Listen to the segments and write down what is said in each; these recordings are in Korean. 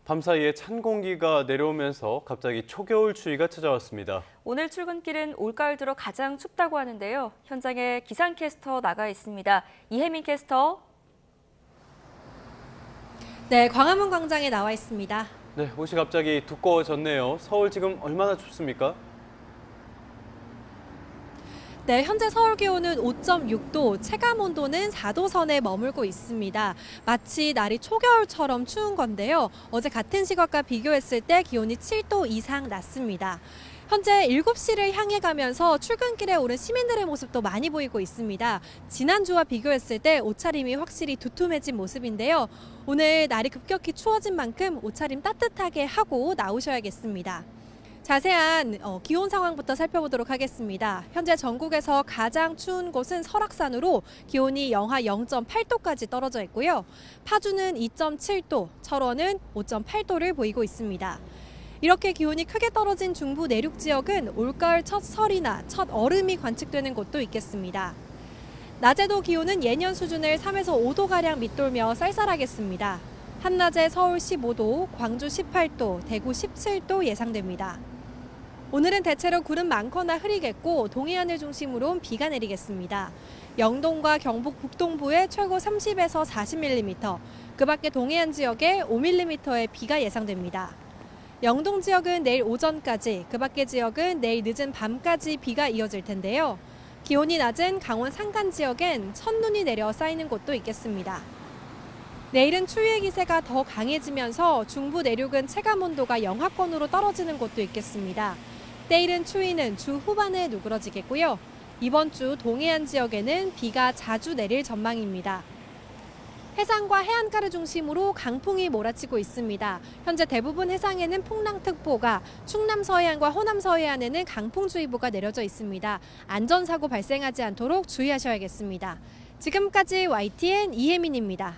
밤사이에 찬 공기가 내려오면서 갑자기 초겨울 추위가 찾아왔습니다. 오늘 출근길은 올가을 들어 가장 춥다고 하는데요. 현장에 기상캐스터 나가 있습니다. 이혜민 캐스터. 네, 광화문 광장에 나와 있습니다. 네, 옷이 갑자기 두꺼워졌네요. 서울 지금 얼마나 춥습니까? 네, 현재 서울 기온은 5.6도, 체감 온도는 4도 선에 머물고 있습니다. 마치 날이 초겨울처럼 추운 건데요. 어제 같은 시각과 비교했을 때 기온이 7도 이상 낮습니다. 현재 7시를 향해 가면서 출근길에 오른 시민들의 모습도 많이 보이고 있습니다. 지난주와 비교했을 때 옷차림이 확실히 두툼해진 모습인데요. 오늘 날이 급격히 추워진 만큼 옷차림 따뜻하게 하고 나오셔야겠습니다. 자세한 기온 상황부터 살펴보도록 하겠습니다. 현재 전국에서 가장 추운 곳은 설악산으로 기온이 영하 0.8도까지 떨어져 있고요. 파주는 2.7도, 철원은 5.8도를 보이고 있습니다. 이렇게 기온이 크게 떨어진 중부 내륙 지역은 올가을 첫 설이나 첫 얼음이 관측되는 곳도 있겠습니다. 낮에도 기온은 예년 수준을 3에서 5도가량 밑돌며 쌀쌀하겠습니다. 한낮에 서울 15도, 광주 18도, 대구 17도 예상됩니다. 오늘은 대체로 구름 많거나 흐리겠고 동해안을 중심으로 비가 내리겠습니다. 영동과 경북 북동부에 최고 30에서 40mm, 그 밖에 동해안 지역에 5mm의 비가 예상됩니다. 영동 지역은 내일 오전까지, 그 밖의 지역은 내일 늦은 밤까지 비가 이어질 텐데요. 기온이 낮은 강원 산간 지역엔 첫눈이 내려 쌓이는 곳도 있겠습니다. 내일은 추위의 기세가 더 강해지면서 중부 내륙은 체감 온도가 영하권으로 떨어지는 곳도 있겠습니다. 때이른 추위는 주 후반에 누그러지겠고요. 이번 주 동해안 지역에는 비가 자주 내릴 전망입니다. 해상과 해안가를 중심으로 강풍이 몰아치고 있습니다. 현재 대부분 해상에는 풍랑특보가, 충남 서해안과 호남 서해안에는 강풍주의보가 내려져 있습니다. 안전사고 발생하지 않도록 주의하셔야겠습니다. 지금까지 YTN 이혜민입니다.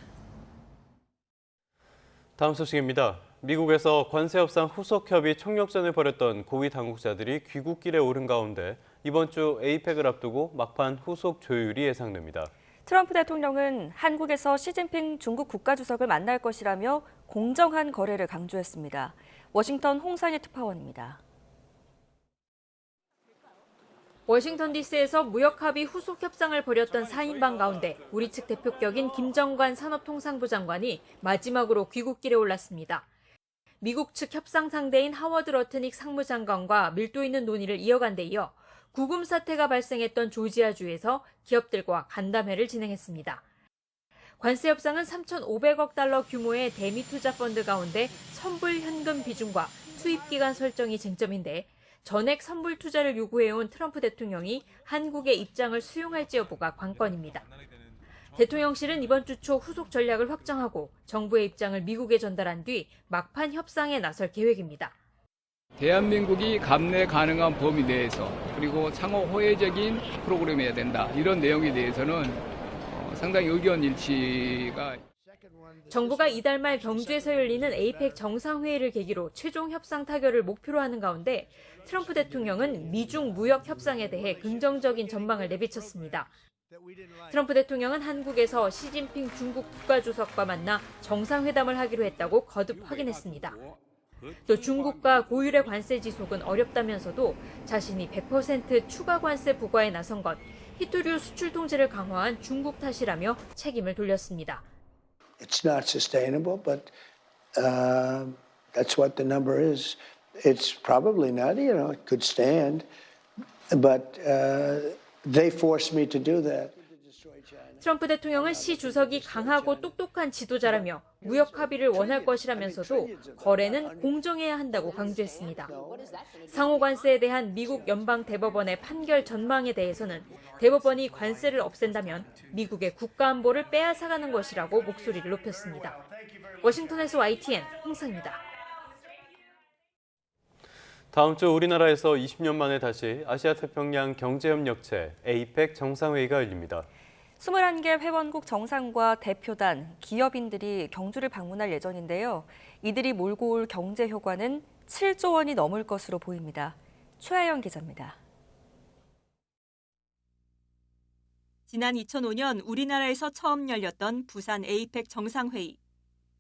다음 소식입니다. 미국에서 관세 협상 후속 협의 총력전을 벌였던 고위 당국자들이 귀국길에 오른 가운데 이번 주 에이펙을 앞두고 막판 후속 조율이 예상됩니다. 트럼프 대통령은 한국에서 시진핑 중국 국가주석을 만날 것이라며 공정한 거래를 강조했습니다. 워싱턴 홍상희 특파원입니다. 워싱턴 DC에서 무역합의 후속 협상을 벌였던 4인방 가운데 우리 측 대표격인 김정관 산업통상부 장관이 마지막으로 귀국길에 올랐습니다. 미국 측 협상 상대인 하워드 러트닉 상무장관과 밀도 있는 논의를 이어간 데 이어 구금 사태가 발생했던 조지아주에서 기업들과 간담회를 진행했습니다. 관세 협상은 3,500억 달러 규모의 대미 투자 펀드 가운데 선불 현금 비중과 투입 기간 설정이 쟁점인데 전액 선불 투자를 요구해온 트럼프 대통령이 한국의 입장을 수용할지 여부가 관건입니다. 대통령실은 이번 주 초 후속 전략을 확정하고 정부의 입장을 미국에 전달한 뒤 막판 협상에 나설 계획입니다. 대한민국이 감내 가능한 범위 내에서 그리고 상호 호혜적인 프로그램이어야 된다. 이런 내용에 대해서는 상당히 의견 일치가. 정부가 이달 말 경주에서 열리는 에이펙 정상회의를 계기로 최종 협상 타결을 목표로 하는 가운데 트럼프 대통령은 미중 무역 협상에 대해 긍정적인 전망을 내비쳤습니다. 트럼프 대통령은 한국에서 시진핑 중국 국가주석과 만나 정상회담을 하기로 했다고 거듭 확인했습니다. 또 중국과 고율의 관세 지속은 어렵다면서도 자신이 100% 추가 관세 부과에 나선 것, 히토류 수출 통제를 강화한 중국 탓이라며 책임을 돌렸습니다. It's not sustainable, but that's what the number is. It's probably not, it could stand, but they forced me to do that. 트럼프 대통령은 시 주석이 강하고 똑똑한 지도자라며 무역 합의를 원할 것이라면서도 거래는 공정해야 한다고 강조했습니다. 상호 관세에 대한 미국 연방 대법원의 판결 전망에 대해서는 대법원이 관세를 없앤다면 미국의 국가안보를 빼앗아가는 것이라고 목소리를 높였습니다. 워싱턴에서 YTN 홍상입니다. 다음 주 우리나라에서 20년 만에 다시 아시아태평양 경제협력체 에이펙 정상회의가 열립니다. 21개 회원국 정상과 대표단, 기업인들이 경주를 방문할 예정인데요. 이들이 몰고 올 경제 효과는 7조 원이 넘을 것으로 보입니다. 최하영 기자입니다. 지난 2005년 우리나라에서 처음 열렸던 부산 에이펙 정상회의.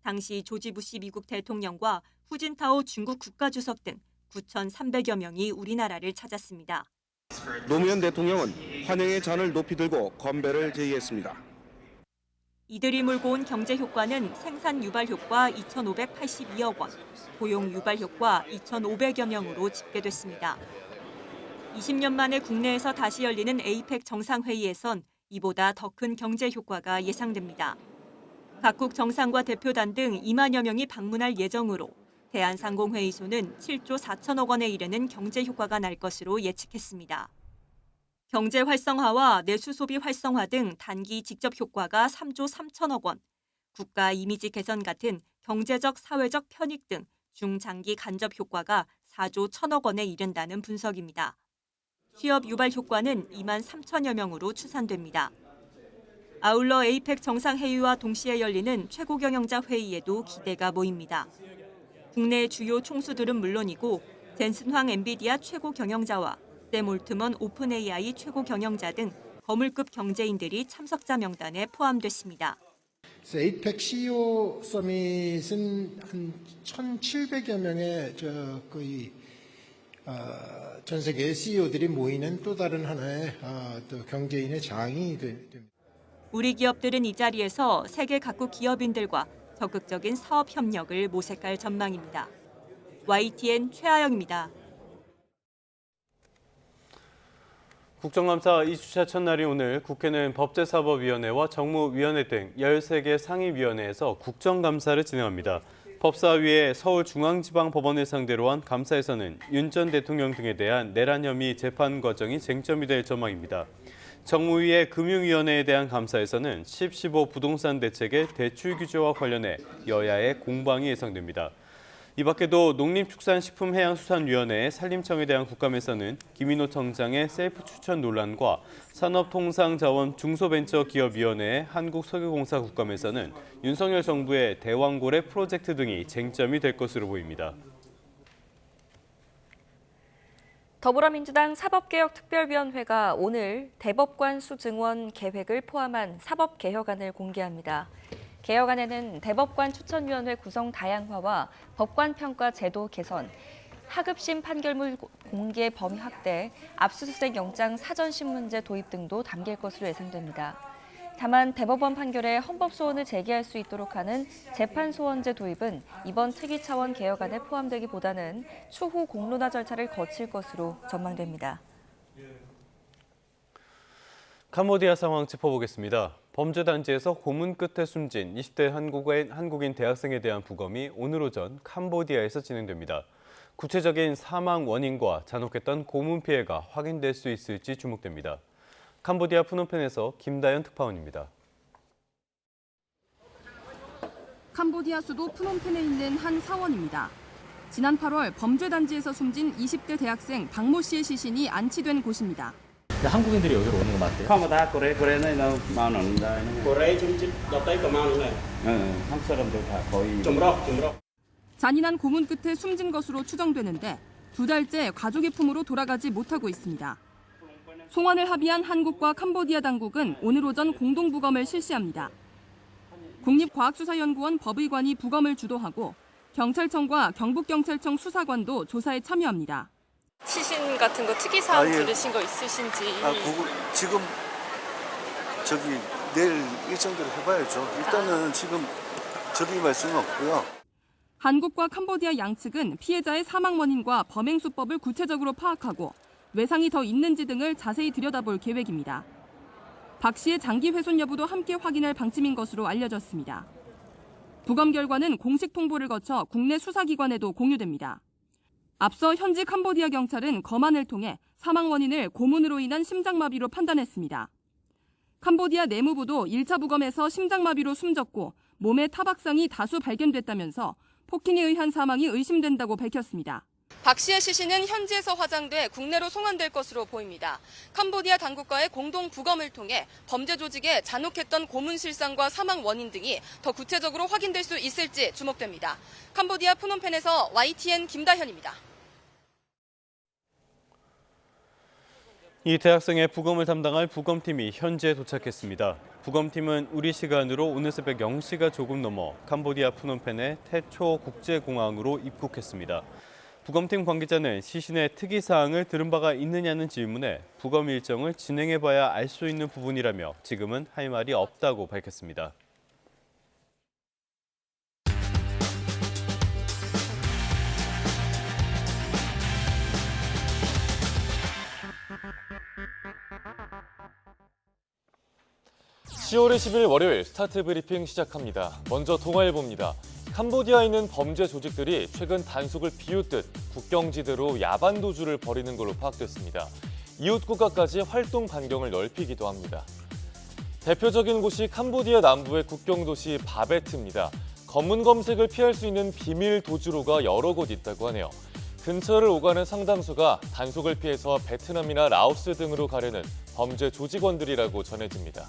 당시 조지 부시 미국 대통령과 후진타오 중국 국가주석 등 9,300여 명이 우리나라를 찾았습니다. 노무현 대통령은 환영의 잔을 높이 들고 건배를 제의했습니다. 이들이 몰고 온 경제 효과는 생산 유발 효과 2,582억 원, 고용 유발 효과 2,500여 명으로 집계됐습니다. 20년 만에 국내에서 다시 열리는 에이펙 정상회의에선 이보다 더 큰 경제 효과가 예상됩니다. 각국 정상과 대표단 등 2만여 명이 방문할 예정으로 대한상공회의소는 7조 4천억 원에 이르는 경제 효과가 날 것으로 예측했습니다. 경제 활성화와 내수 소비 활성화 등 단기 직접 효과가 3조 3천억 원, 국가 이미지 개선 같은 경제적 사회적 편익 등 중장기 간접 효과가 4조 1천억 원에 이른다는 분석입니다. 취업 유발 효과는 2만 3천여 명으로 추산됩니다. 아울러 에이펙 정상회의와 동시에 열리는 최고경영자 회의에도 기대가 모입니다. 국내 주요 총수들은 물론이고 젠슨 황 엔비디아 최고경영자와 샘 올트먼 오픈 AI 최고경영자 등 거물급 경제인들이 참석자 명단에 포함됐습니다. 에이펙 CEO 서밋은 한 1,700여 명의 거의 전 세계 CEO들이 모이는 또 다른 하나의 또 경제인의 장이 됩니다. 우리 기업들은 이 자리에서 세계 각국 기업인들과 적극적인 사업 협력을 모색할 전망입니다. YTN 최아영입니다. 국정감사 2주차 첫날인 오늘 국회는 법제사법위원회와 정무위원회 등 13개 상임위원회에서 국정감사를 진행합니다. 법사위의 서울중앙지방법원을 상대로 한 감사에서는 윤 전 대통령 등에 대한 내란 혐의 재판 과정이 쟁점이 될 전망입니다. 정무위의 금융위원회에 대한 감사에서는 10.15 부동산 대책의 대출 규제와 관련해 여야의 공방이 예상됩니다. 이 밖에도 농림축산식품해양수산위원회의 산림청에 대한 국감에서는 김인호 청장의 셀프 추천 논란과 산업통상자원 중소벤처기업위원회의 한국석유공사 국감에서는 윤석열 정부의 대왕고래 프로젝트 등이 쟁점이 될 것으로 보입니다. 더불어민주당 사법개혁특별위원회가 오늘 대법관 수 증원 계획을 포함한 사법개혁안을 공개합니다. 개혁안에는 대법관 추천위원회 구성 다양화와 법관 평가 제도 개선, 하급심 판결문 공개 범위 확대, 압수수색 영장 사전신문제 도입 등도 담길 것으로 예상됩니다. 다만 대법원 판결에 헌법 소원을 제기할 수 있도록 하는 재판 소원제 도입은 이번 특위 차원 개혁안에 포함되기보다는 추후 공론화 절차를 거칠 것으로 전망됩니다. 캄보디아 상황 짚어보겠습니다. 범죄 단지에서 고문 끝에 숨진 20대 한국인 대학생에 대한 부검이 오늘 오전 캄보디아에서 진행됩니다. 구체적인 사망 원인과 잔혹했던 고문 피해가 확인될 수 있을지 주목됩니다. 캄보디아 푸놈펜에서 김다연 특파원입니다. 캄보디아 수도 푸놈펜에 있는 한 사원입니다. 지난 8월 범죄 단지에서 숨진 20대 대학생 박모 씨의 시신이 안치된 곳입니다. 한국인들이 여기로 오는 거 맞대요? 한국 사람들 다 거의 잔인한 고문 끝에 숨진 것으로 추정되는데 2달째 가족의 품으로 돌아가지 못하고 있습니다. 송환을 합의한 한국과 캄보디아 당국은 오늘 오전 공동부검을 실시합니다. 국립과학수사연구원 법의관이 부검을 주도하고 경찰청과 경북경찰청 수사관도 조사에 참여합니다. 시신 같은 거 특이사항 들으신 거 있으신지? 지금 내일 일정대로 해봐야죠. 일단은 지금 저기 말씀은 없고요. 한국과 캄보디아 양측은 피해자의 사망 원인과 범행 수법을 구체적으로 파악하고 외상이 더 있는지 등을 자세히 들여다볼 계획입니다. 박 씨의 장기 훼손 여부도 함께 확인할 방침인 것으로 알려졌습니다. 부검 결과는 공식 통보를 거쳐 국내 수사기관에도 공유됩니다. 앞서 현지 캄보디아 경찰은 검안을 통해 사망 원인을 고문으로 인한 심장마비로 판단했습니다. 캄보디아 내무부도 1차 부검에서 심장마비로 숨졌고 몸에 타박상이 다수 발견됐다면서 폭행에 의한 사망이 의심된다고 밝혔습니다. 박 씨의 시신은 현지에서 화장돼 국내로 송환될 것으로 보입니다. 캄보디아 당국과의 공동 부검을 통해 범죄 조직의 잔혹했던 고문 실상과 사망 원인 등이 더 구체적으로 확인될 수 있을지 주목됩니다. 캄보디아 푸놈펜에서 YTN 김다현입니다. 이 대학생의 부검을 담당할 부검팀이 현지에 도착했습니다. 부검팀은 우리 시간으로 오늘 새벽 0시가 조금 넘어 캄보디아 프놈펜의 태초 국제공항으로 입국했습니다. 부검팀 관계자는 시신의 특이사항을 들은 바가 있느냐는 질문에 부검 일정을 진행해봐야 알 수 있는 부분이라며 지금은 할 말이 없다고 밝혔습니다. (10월 20일) 월요일 스타트 브리핑 시작합니다. 먼저 동아일보입니다. 캄보디아에 있는 범죄 조직들이 최근 단속을 비웃듯 국경지대로 야반 도주를 벌이는 걸로 파악됐습니다. 이웃 국가까지 활동 반경을 넓히기도 합니다. 대표적인 곳이 캄보디아 남부의 국경 도시 바베트입니다. 검문 검색을 피할 수 있는 비밀 도주로가 여러 곳 있다고 하네요. 근처를 오가는 상당수가 단속을 피해서 베트남이나 라오스 등으로 가려는 범죄 조직원들이라고 전해집니다.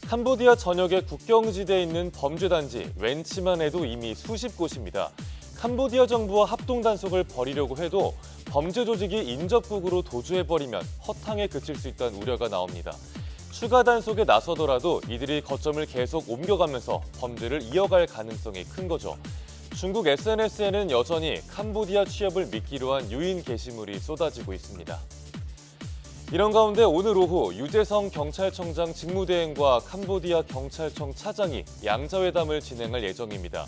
캄보디아 전역의 국경지대에 있는 범죄단지 웬치만 해도 이미 수십 곳입니다. 캄보디아 정부와 합동 단속을 벌이려고 해도 범죄 조직이 인접국으로 도주해버리면 허탕에 그칠 수 있다는 우려가 나옵니다. 추가 단속에 나서더라도 이들이 거점을 계속 옮겨가면서 범죄를 이어갈 가능성이 큰 거죠. 중국 SNS에는 여전히 캄보디아 취업을 미끼로 한 유인 게시물이 쏟아지고 있습니다. 이런 가운데 오늘 오후 유재성 경찰청장 직무대행과 캄보디아 경찰청 차장이 양자회담을 진행할 예정입니다.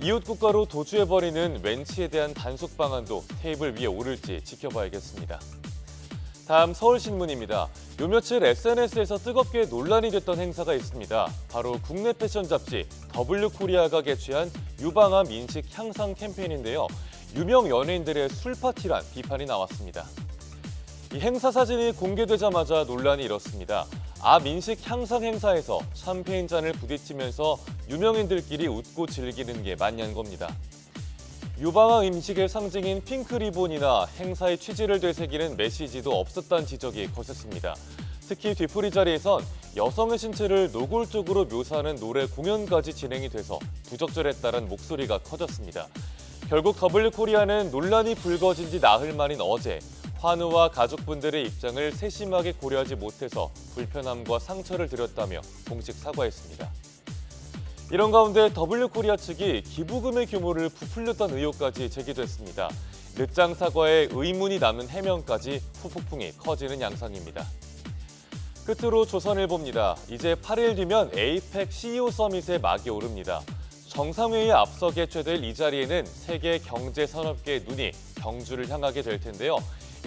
이웃 국가로 도주해버리는 웬치에 대한 단속 방안도 테이블 위에 오를지 지켜봐야겠습니다. 다음 서울신문입니다. 요 며칠 SNS에서 뜨겁게 논란이 됐던 행사가 있습니다. 바로 국내 패션 잡지 W코리아가 개최한 유방암 인식 향상 캠페인인데요. 유명 연예인들의 술 파티란 비판이 나왔습니다. 이 행사 사진이 공개되자마자 논란이 일었습니다. 암 인식 향상 행사에서 샴페인 잔을 부딪히면서 유명인들끼리 웃고 즐기는 게 맞냐는 겁니다. 유방암 인식의 상징인 핑크 리본이나 행사의 취지를 되새기는 메시지도 없었다는 지적이 거셌습니다. 특히 뒤풀이 자리에선 여성의 신체를 노골적으로 묘사하는 노래 공연까지 진행이 돼서 부적절했다는 목소리가 커졌습니다. 결국 W코리아는 논란이 불거진 지 나흘 만인 어제 환우와 가족분들의 입장을 세심하게 고려하지 못해서 불편함과 상처를 드렸다며 공식 사과했습니다. 이런 가운데 W코리아 측이 기부금의 규모를 부풀렸다는 의혹까지 제기됐습니다. 늦장 사과에 의문이 남는 해명까지 후폭풍이 커지는 양상입니다. 끝으로 조선일보입니다. 이제 8일 뒤면 에이펙 CEO 서밋에 막이 오릅니다. 정상회의에 앞서 개최될 이 자리에는 세계 경제산업계의 눈이 경주를 향하게 될 텐데요.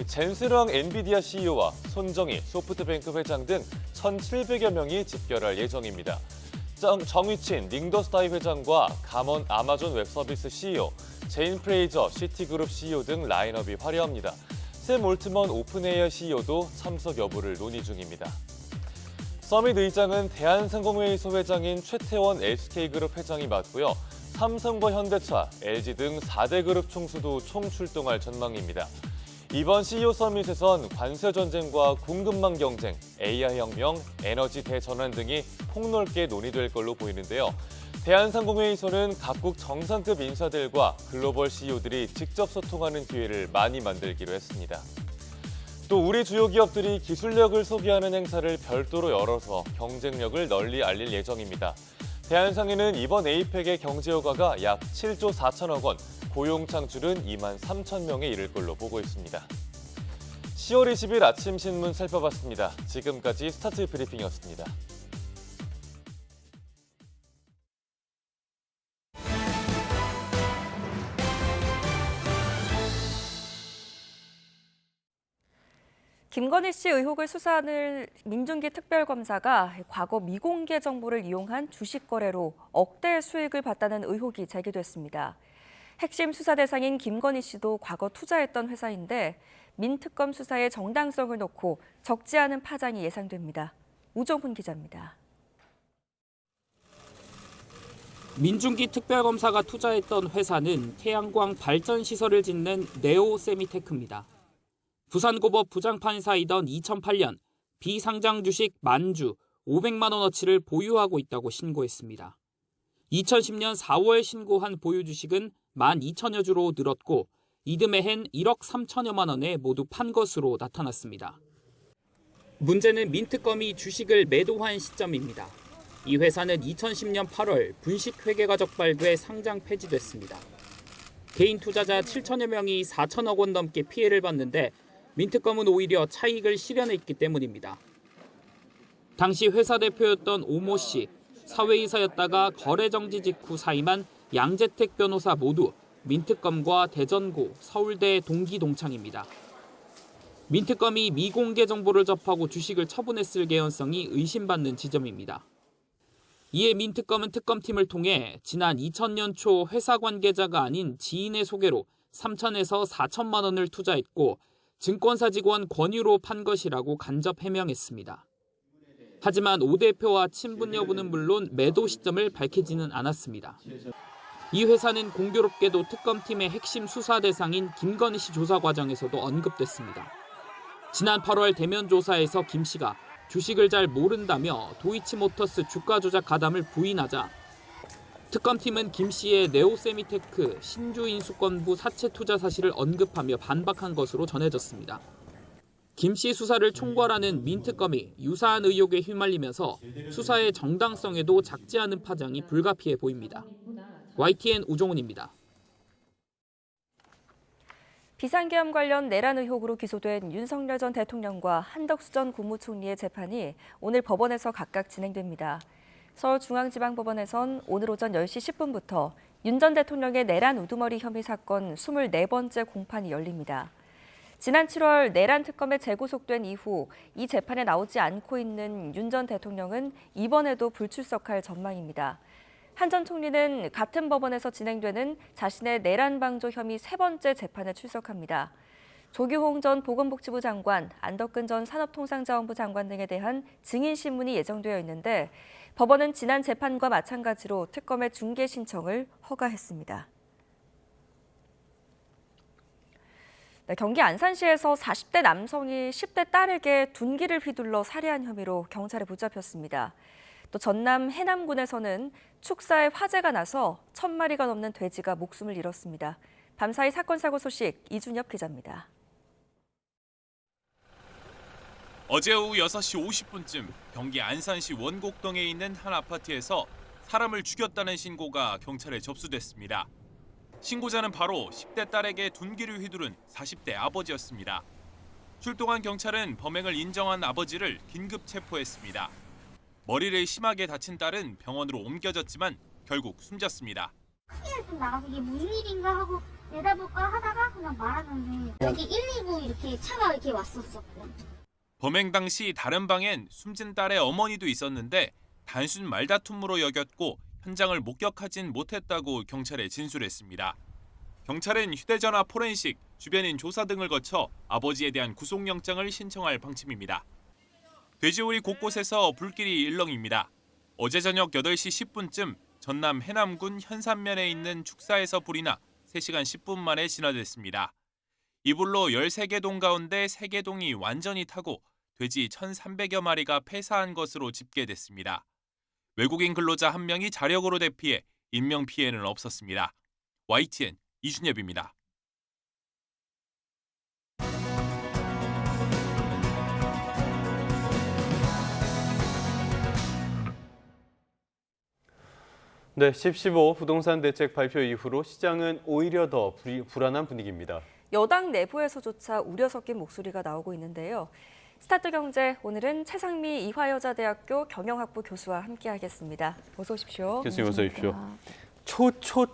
젠스랑 엔비디아 CEO와 손정희 소프트뱅크 회장 등 1,700여 명이 집결할 예정입니다. 정휘친 닝더스타이 회장과 감원 아마존 웹서비스 CEO, 제인 프레이저 시티그룹 CEO 등 라인업이 화려합니다. 샘 올트먼 오픈AI CEO도 참석 여부를 논의 중입니다. 서밋 의장은 대한상공회의소 회장인 최태원 SK그룹 회장이 맡고요. 삼성과 현대차, LG 등 4대 그룹 총수도 총출동할 전망입니다. 이번 CEO 서밋에선 관세 전쟁과 공급망 경쟁, AI 혁명, 에너지 대전환 등이 폭넓게 논의될 걸로 보이는데요. 대한상공회의소는 각국 정상급 인사들과 글로벌 CEO들이 직접 소통하는 기회를 많이 만들기로 했습니다. 또 우리 주요 기업들이 기술력을 소개하는 행사를 별도로 열어서 경쟁력을 널리 알릴 예정입니다. 대한상회는 이번 에이펙의 경제 효과가 약 7조 4천억 원, 고용 창출은 2만 3천 명에 이를 걸로 보고 있습니다. 10월 20일 아침 신문 살펴봤습니다. 지금까지 스타트 브리핑이었습니다. 김건희 씨 의혹을 수사하는 민중기 특별검사가 과거 미공개 정보를 이용한 주식 거래로 억대 수익을 봤다는 의혹이 제기됐습니다. 핵심 수사 대상인 김건희 씨도 과거 투자했던 회사인데 민특검 수사의 정당성을 놓고 적지 않은 파장이 예상됩니다. 우정훈 기자입니다. 민중기 특별검사가 투자했던 회사는 태양광 발전 시설을 짓는 네오세미테크입니다. 부산고법 부장판사이던 2008년 비상장 주식 만주 500만 원어치를 보유하고 있다고 신고했습니다. 2010년 4월 신고한 보유 주식은 12,000여 주로 늘었고 이듬해엔 1억 3천여만 원에 모두 판 것으로 나타났습니다. 문제는 민트껌이 주식을 매도한 시점입니다. 이 회사는 2010년 8월 분식 회계가 적발돼 상장 폐지됐습니다. 개인 투자자 7천여 명이 4천억 원 넘게 피해를 봤는데 민트껌은 오히려 차익을 실현했기 때문입니다. 당시 회사 대표였던 오모 씨, 사회이사였다가 거래 정지 직후 사임한 양재택 변호사 모두 민트껌과 대전고, 서울대 동기 동창입니다. 민트껌이 미공개 정보를 접하고 주식을 처분했을 개연성이 의심받는 지점입니다. 이에 민트껌은 특검팀을 통해 지난 2000년 초 회사 관계자가 아닌 지인의 소개로 3천에서 4천만 원을 투자했고 증권사 직원 권유로 판 것이라고 간접 해명했습니다. 하지만 오 대표와 친분 여부는 물론 매도 시점을 밝히지는 않았습니다. 이 회사는 공교롭게도 특검팀의 핵심 수사 대상인 김건희 씨 조사 과정에서도 언급됐습니다. 지난 8월 대면 조사에서 김 씨가 주식을 잘 모른다며 도이치모터스 주가 조작 가담을 부인하자 특검팀은 김 씨의 네오세미테크 신주인수권부 사채 투자 사실을 언급하며 반박한 것으로 전해졌습니다. 김 씨 수사를 총괄하는 민트껌이 유사한 의혹에 휘말리면서 수사의 정당성에도 작지 않은 파장이 불가피해 보입니다. YTN 우종훈입니다. 비상계엄 관련 내란 의혹으로 기소된 윤석열 전 대통령과 한덕수 전 국무총리의 재판이 오늘 법원에서 각각 진행됩니다. 서울중앙지방법원에선 오늘 오전 10시 10분부터 윤 전 대통령의 내란 우두머리 혐의 사건 24번째 공판이 열립니다. 지난 7월 내란 특검에 재구속된 이후 이 재판에 나오지 않고 있는 윤 전 대통령은 이번에도 불출석할 전망입니다. 한 전 총리는 같은 법원에서 진행되는 자신의 내란 방조 혐의 3번째 재판에 출석합니다. 조규홍 전 보건복지부 장관, 안덕근 전 산업통상자원부 장관 등에 대한 증인 신문이 예정되어 있는데 법원은 지난 재판과 마찬가지로 특검의 중개 신청을 허가했습니다. 경기 안산시에서 40대 남성이 10대 딸에게 둔기를 휘둘러 살해한 혐의로 경찰에 붙잡혔습니다. 또 전남 해남군에서는 축사에 화재가 나서 1000마리가 넘는 돼지가 목숨을 잃었습니다. 밤사이 사건 사고 소식 이준엽 기자입니다. 어제 오후 6시 50분쯤 경기 안산시 원곡동에 있는 한 아파트에서 사람을 죽였다는 신고가 경찰에 접수됐습니다. 신고자는 바로 10대 딸에게 둔기를 휘두른 40대 아버지였습니다. 출동한 경찰은 범행을 인정한 아버지를 긴급 체포했습니다. 머리를 심하게 다친 딸은 병원으로 옮겨졌지만 결국 숨졌습니다. 크게 좀 나가서 이게 무슨 일인가 하고 내다볼까 하다가 그냥 말하는데 여기 119 이렇게 차가 이렇게 왔었었고. 범행 당시 다른 방엔 숨진 딸의 어머니도 있었는데 단순 말다툼으로 여겼고 현장을 목격하진 못했다고 경찰에 진술했습니다. 경찰은 휴대전화 포렌식, 주변인 조사 등을 거쳐 아버지에 대한 구속영장을 신청할 방침입니다. 돼지우리 곳곳에서 불길이 일렁입니다. 어제 저녁 8시 10분쯤 전남 해남군 현산면에 있는 축사에서 불이 나 3시간 10분 만에 진화됐습니다. 이 불로 13개 동 가운데 3개 동이 완전히 타고 돼지 1,300여 마리가 폐사한 것으로 집계됐습니다. 외국인 근로자 1명이 자력으로 대피해 인명피해는 없었습니다. YTN 이준엽입니다. 네, 10.15 부동산 대책 발표 이후로 시장은 오히려 더 불안한 분위기입니다. 여당 내부에서조차 우려 섞인 목소리가 나오고 있는데요. 스타트경제 오늘은 최상미 이화여자대학교 경영학부 교수와 함께하겠습니다. 어서 오십시오. 교수님 어서 오십시오.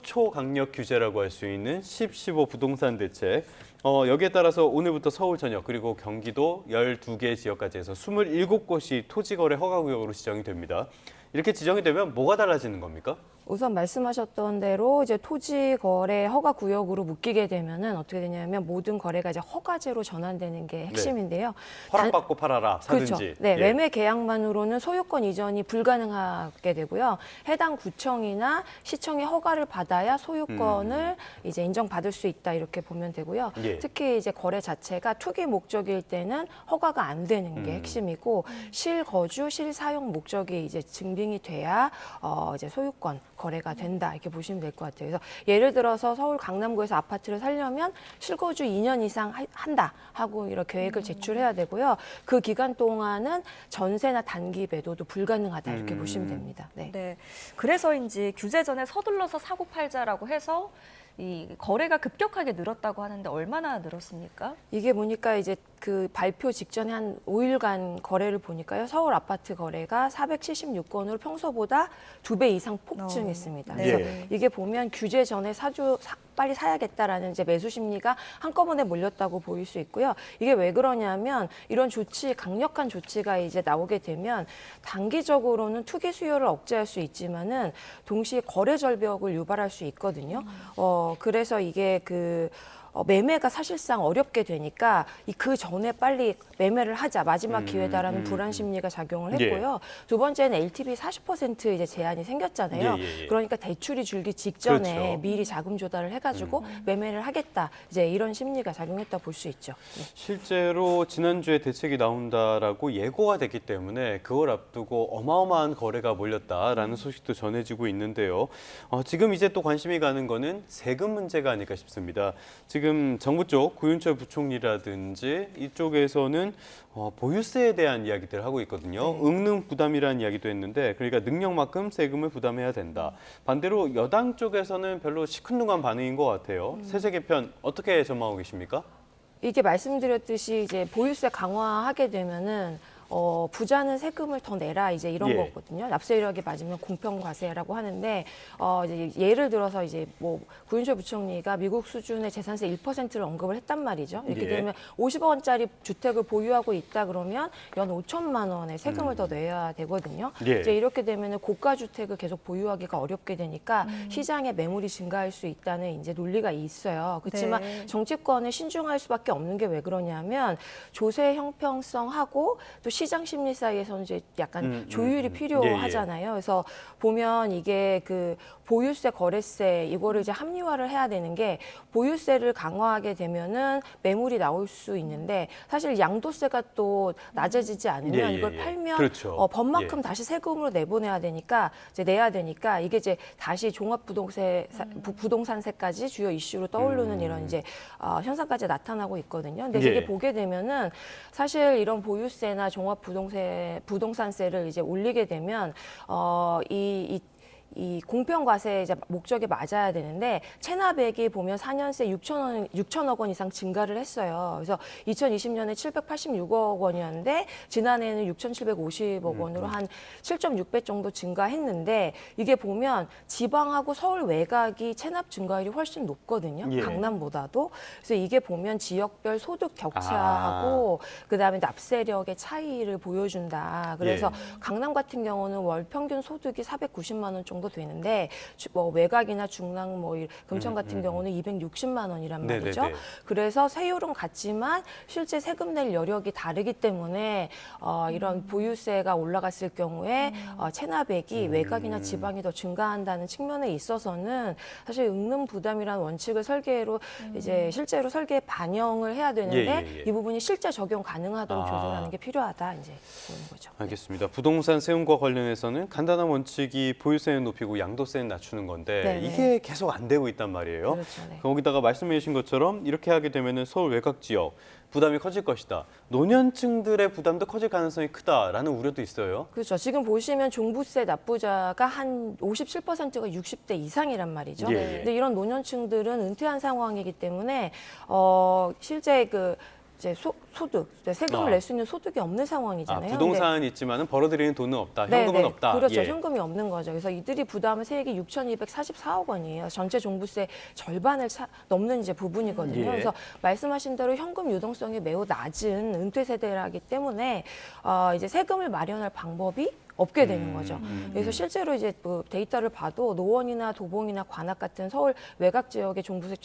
초강력 규제라고 할 수 있는 10.15 부동산 대책. 여기에 따라서 오늘부터 서울 전역 그리고 경기도 12개 지역까지 해서 27곳이 토지거래 허가구역으로 지정이 됩니다. 이렇게 지정이 되면 뭐가 달라지는 겁니까? 우선 말씀하셨던 대로 이제 토지 거래 허가 구역으로 묶이게 되면은 어떻게 되냐면 모든 거래가 이제 허가제로 전환되는 게 핵심인데요. 허락받고 팔아라, 사든지. 그렇죠. 네, 매매 계약만으로는 소유권 이전이 불가능하게 되고요. 해당 구청이나 시청의 허가를 받아야 소유권을 이제 인정받을 수 있다 이렇게 보면 되고요. 특히 이제 거래 자체가 투기 목적일 때는 허가가 안 되는 게 핵심이고 실거주, 실사용 목적이 이제 증빙이 돼야 이제 소유권 거래가 된다 이렇게 보시면 될 것 같아요. 그래서 예를 들어서 서울 강남구에서 아파트를 살려면 실거주 2년 이상 한다 하고 이런 계획을 제출해야 되고요. 그 기간 동안은 전세나 단기 매도도 불가능하다 이렇게 보시면 됩니다. 네. 네. 그래서인지 규제 전에 서둘러서 사고 팔자라고 해서 이 거래가 급격하게 늘었다고 하는데 얼마나 늘었습니까? 이게 보니까 이제 그 발표 직전에 한 5일간 거래를 보니까요. 서울 아파트 거래가 476건으로 평소보다 2배 이상 폭증했습니다. 그래서 이게 보면 규제 전에 빨리 사야겠다라는 이제 매수 심리가 한꺼번에 몰렸다고 보일 수 있고요. 이게 왜 그러냐면 이런 강력한 조치가 이제 나오게 되면 단기적으로는 투기 수요를 억제할 수 있지만은 동시에 거래 절벽을 유발할 수 있거든요. 그래서 이게 매매가 사실상 어렵게 되니까 그 전에 빨리 매매를 하자 마지막 기회다라는 불안 심리가 작용을 했고요. 두 번째는 LTV 40% 이제 제한이 생겼잖아요. 그러니까 대출이 줄기 직전에 그렇죠. 미리 자금 조달을 해가지고 매매를 하겠다 이제 이런 심리가 작용했다 볼 수 있죠. 네. 실제로 지난주에 대책이 나온다라고 예고가 됐기 때문에 그걸 앞두고 어마어마한 거래가 몰렸다라는 소식도 전해지고 있는데요. 지금 이제 또 관심이 가는 거는 세금 문제가 아닐까 싶습니다. 지금 정부 쪽 구윤철 부총리라든지 이쪽에서는 보유세에 대한 이야기들을 하고 있거든요. 응능 부담이라는 이야기도 했는데 그러니까 능력만큼 세금을 부담해야 된다. 반대로 여당 쪽에서는 별로 시큰둥한 반응인 것 같아요. 세제 개편 어떻게 전망하고 계십니까? 이게 말씀드렸듯이 이제 보유세 강화하게 되면은 부자는 세금을 더 내라 이제 이런 거거든요. 납세 이력이 맞으면 공평과세라고 하는데 이제 예를 들어서 이제 뭐 구윤철 부총리가 미국 수준의 재산세 1%를 언급을 했단 말이죠. 이렇게 되면 50억 원짜리 주택을 보유하고 있다 그러면 연 5천만 원의 세금을 더 내야 되거든요. 이제 이렇게 되면 고가 주택을 계속 보유하기가 어렵게 되니까 시장에 매물이 증가할 수 있다는 이제 논리가 있어요. 그렇지만 정치권은 신중할 수밖에 없는 게 왜 그러냐면 조세 형평성하고 또 시장 심리 사이에서는 이제 약간 조율이 필요하잖아요. 그래서 보면 이게 보유세, 거래세 이거를 이제 합리화를 해야 되는 게 보유세를 강화하게 되면은 매물이 나올 수 있는데 사실 양도세가 또 낮아지지 않으면 이걸 팔면 법만큼 다시 세금으로 내보내야 되니까 내야 되니까 이게 이제 다시 부동산세까지 주요 이슈로 떠오르는 이런 이제 현상까지 나타나고 있거든요. 근데 이게 보게 되면은 사실 이런 보유세나 부동산세를 이제 올리게 되면 이 공평과세 이제 목적에 맞아야 되는데 체납액이 보면 4년새 6천억 원 이상 증가를 했어요. 그래서 2020년에 786억 원이었는데 지난해에는 6,750억 원으로 한 7.6배 정도 증가했는데 이게 보면 지방하고 서울 외곽이 체납 증가율이 훨씬 높거든요. 강남보다도. 그래서 이게 보면 지역별 소득 격차하고 그다음에 납세력의 차이를 보여준다. 그래서 강남 같은 경우는 월 평균 소득이 490만 원 정도 되는데 뭐 외곽이나 중랑 금천 같은 경우는 260만 원이란 말이죠. 그래서 세율은 같지만 실제 세금 낼 여력이 다르기 때문에 이런 보유세가 올라갔을 경우에 체납액이 외곽이나 지방이 더 증가한다는 측면에 있어서는 사실 응능 부담이라는 원칙을 설계로 이제 실제로 설계에 반영을 해야 되는데 이 부분이 실제 적용 가능하도록 조절하는 게 필요하다 이제 보는 거죠. 알겠습니다. 부동산 세금과 관련해서는 간단한 원칙이 보유세는 높이고 양도세는 낮추는 건데 이게 계속 안 되고 있단 말이에요. 거기다가 말씀해 주신 것처럼 이렇게 하게 되면 서울 외곽 지역 부담이 커질 것이다. 노년층들의 부담도 커질 가능성이 크다라는 우려도 있어요. 그렇죠. 지금 보시면 종부세 납부자가 한 57%가 60대 이상이란 말이죠. 근데 이런 노년층들은 은퇴한 상황이기 때문에 실제 이제 소득, 세금을 낼 수 있는 소득이 없는 상황이잖아요. 부동산은 있지만은 벌어들이는 돈은 없다, 현금은 없다. 그렇죠. 현금이 없는 거죠. 그래서 이들이 부담한 세액이 6,244억 원이에요. 전체 종부세 절반을 넘는 이제 부분이거든요. 그래서 말씀하신 대로 현금 유동성이 매우 낮은 은퇴 세대라기 때문에 이제 세금을 마련할 방법이 없게 되는 거죠. 그래서 실제로 이제 데이터를 봐도 노원이나 도봉이나 관악 같은 서울 외곽 지역의 종부세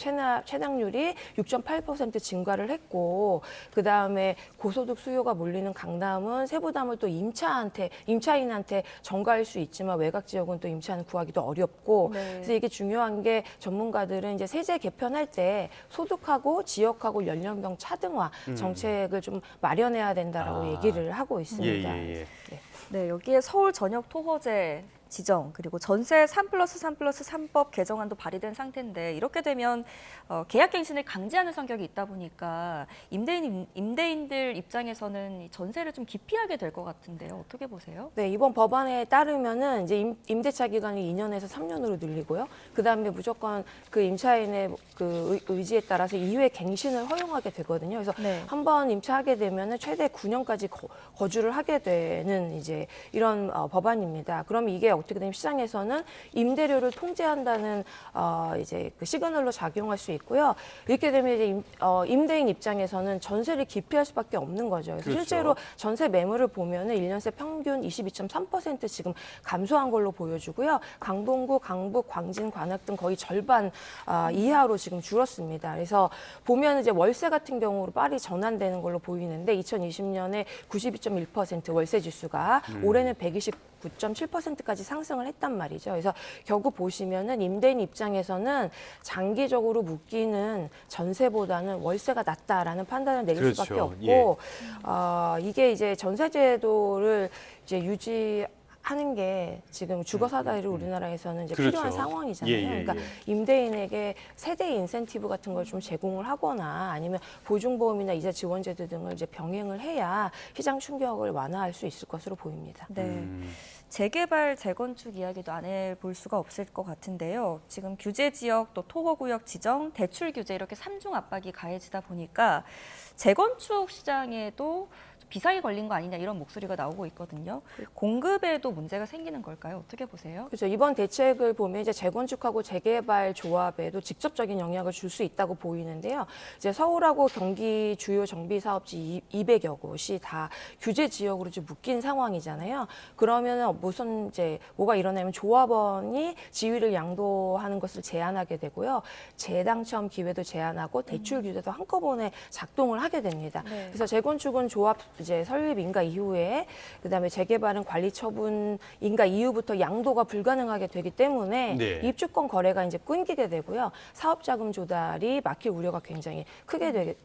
체납률이 6.8% 증가를 했고 그다음에 고소득 수요가 몰리는 강남은 세부담을 또 임차인한테 전가할 수 있지만 외곽 지역은 또 임차인을 구하기도 어렵고 그래서 이게 중요한 게 전문가들은 이제 세제 개편할 때 소득하고 지역하고 연령별 차등화 정책을 좀 마련해야 된다라고 얘기를 하고 있습니다. 네, 여기에 서울 전역 토호제 지정 그리고 전세 3+3+3법 개정안도 발의된 상태인데 이렇게 되면 계약갱신을 강제하는 성격이 있다 보니까 임대인들 입장에서는 이 전세를 좀 기피하게 될 것 같은데요. 어떻게 보세요? 네, 이번 법안에 따르면은 이제 임대차 기간을 2년에서 3년으로 늘리고요. 그다음에 무조건 그 임차인의 그 의지에 따라서 2회 갱신을 허용하게 되거든요. 그래서 네. 한번 임차하게 되면은 최대 9년까지 거주를 하게 되는 이제 이런 법안입니다. 그럼 이게 어떻게 되면 시장에서는 임대료를 통제한다는 이제 그 시그널로 작용할 수 있고요. 이렇게 되면 이제 임대인 입장에서는 전세를 기피할 수밖에 없는 거죠. 그래서 그렇죠. 실제로 전세 매물을 보면은 1년 새 평균 22.3% 지금 감소한 걸로 보여주고요. 강동구, 강북, 광진, 관악 등 거의 절반 이하로 지금 줄었습니다. 그래서 보면 이제 월세 같은 경우로 빨리 전환되는 걸로 보이는데 2020년에 92.1% 월세 지수가 올해는 129.7%까지 상승을 했단 말이죠. 그래서 결국 보시면은 임대인 입장에서는 장기적으로 묶이는 전세보다는 월세가 낫다라는 판단을 내릴 그렇죠. 수밖에 없고 예. 이게 이제 전세제도를 이제 유지하는 게 지금 주거 사다리를 우리나라에서는 이제 그렇죠. 필요한 상황이잖아요. 예, 예, 그러니까 예. 임대인에게 세대 인센티브 같은 걸 좀 제공을 하거나 아니면 보증보험이나 이자 지원제도 등을 이제 병행을 해야 시장 충격을 완화할 수 있을 것으로 보입니다. 네. 재개발, 재건축 이야기도 안 해볼 수가 없을 것 같은데요. 지금 규제 지역, 또 토호구역 지정, 대출 규제 이렇게 3중 압박이 가해지다 보니까 재건축 시장에도 비상이 걸린 거 아니냐 이런 목소리가 나오고 있거든요. 공급에도 문제가 생기는 걸까요? 어떻게 보세요? 그렇죠. 이번 대책을 보면 이제 재건축하고 재개발 조합에도 직접적인 영향을 줄 수 있다고 보이는데요. 이제 서울하고 경기 주요 정비 사업지 200여 곳이 다 규제 지역으로 좀 묶인 상황이잖아요. 그러면은 무슨 이제 뭐가 일어나면 조합원이 지위를 양도하는 것을 제한하게 되고요. 재당첨 기회도 제한하고 대출 규제도 한꺼번에 작동을 하게 됩니다. 네. 그래서 재건축은 조합 이제 설립 인가 이후에 그다음에 재개발은 관리 처분 인가 이후부터 양도가 불가능하게 되기 때문에 네. 입주권 거래가 이제 끊기게 되고요. 사업 자금 조달이 막힐 우려가 굉장히 크게